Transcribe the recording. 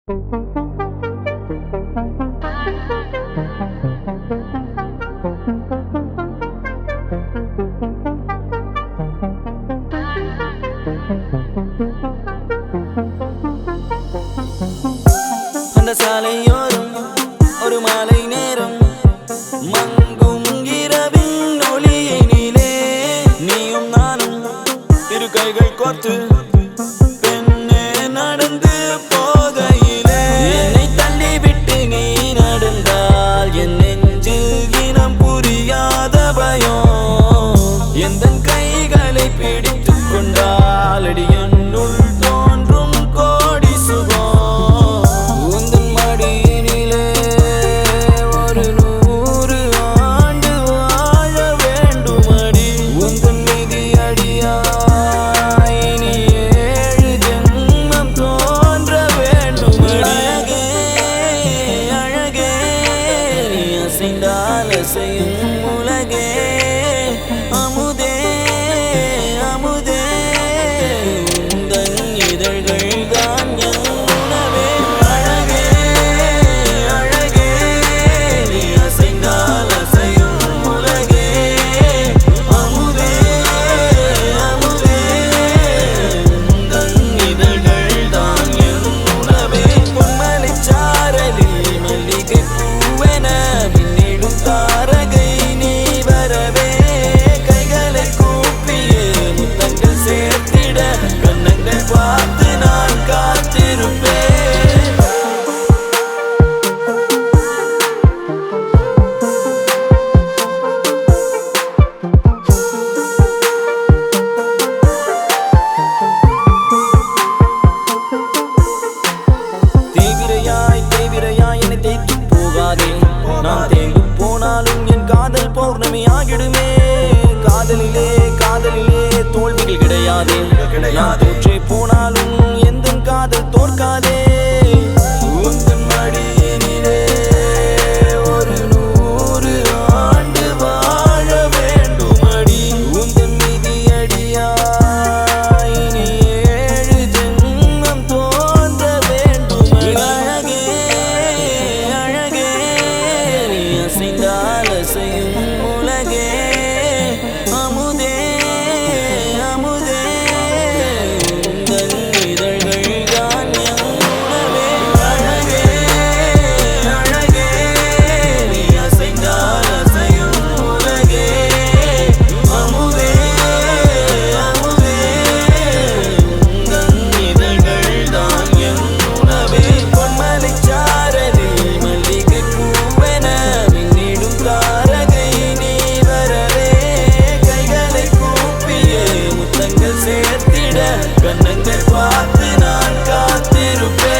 அந்த சாலையோரம் ஒரு மாலை நேரம் மங்கும் இரவின் ஒளியினிலே நீயும் நானும் இரு கைகள் கோர்த்து பெண்ணே நடந்து போகையிலே என்னை தள்ளிவிட்டு நீ நடந்தால் என் நெஞ்சில் இனம் புரியாத பயம் எந்தன் கைகளை பிடித்துக் கொண்டால் அடி என்னுள் தோன்றும் கோடி சுகம் உந்தன் மடியினிலே ஒரு 100 ஆண்டு வாழ வேண்டுமடி உந்தன் மீதி அடியாய் இனி 7 ஜென்மம் தோன்ற வேண்டுமடி அழகே அழகே நீ அசைந்தால் அசையும் உலகே அமுதே அமுதே உந்தன் இதழ்கள் தான் என் உணவே அழகே அழகே நீ அசைந்தால் அசையும் உலகே அமுதே அமுதே உந்தன் இதழ்கள் தான் என் உணவே பொன்மலைச் சாரலில் மல்லிகை பூவென மின்னிடும் தாரகை நீ வரவே கைகளை கூப்பியே முத்தங்கள் சேர்த்திட கண்ணங்கள் பார்த்து நான் காத்திருப்பேன் தேவிரையாய் என்னை தேய்த்து போகாதே நான் தேங்கு போனாலும் என் காதல் பௌர்ணமி ஆகிடுமே காதலிலே தோல்விகள் கிடையாதே நான் தோற்றே போனாலும் எந்த காதல் தோற்காதே உந்தன் மடியினிலே ஒரு 100 ஆண்டு வாழ வேண்டுமடி உந்தன் மீதி அடியாய் இனி 7 ஜென்மம் தோன்ற வேண்டுமடி அழகே அழகே நீ அசைந்தால் அசையும் உலகே அமுதே அமுதே உந்தன் இதழ்கள் தான் என் உணவே அழகே அழகே நீ அசைந்தால் அசையும் உலகே அமுதே அமுதே உந்தன் இதழ்கள் தான் என் உணவே பொன்மலைச் சாரலில் மல்லிகை பூவென மின்னிடும் தாரகை நீ வரவே கைகளை கூப்பியே முத்தங்கள் சேர்த்திட கண்ணங்கள் பார்த்து நான் காத்திருப்பேன்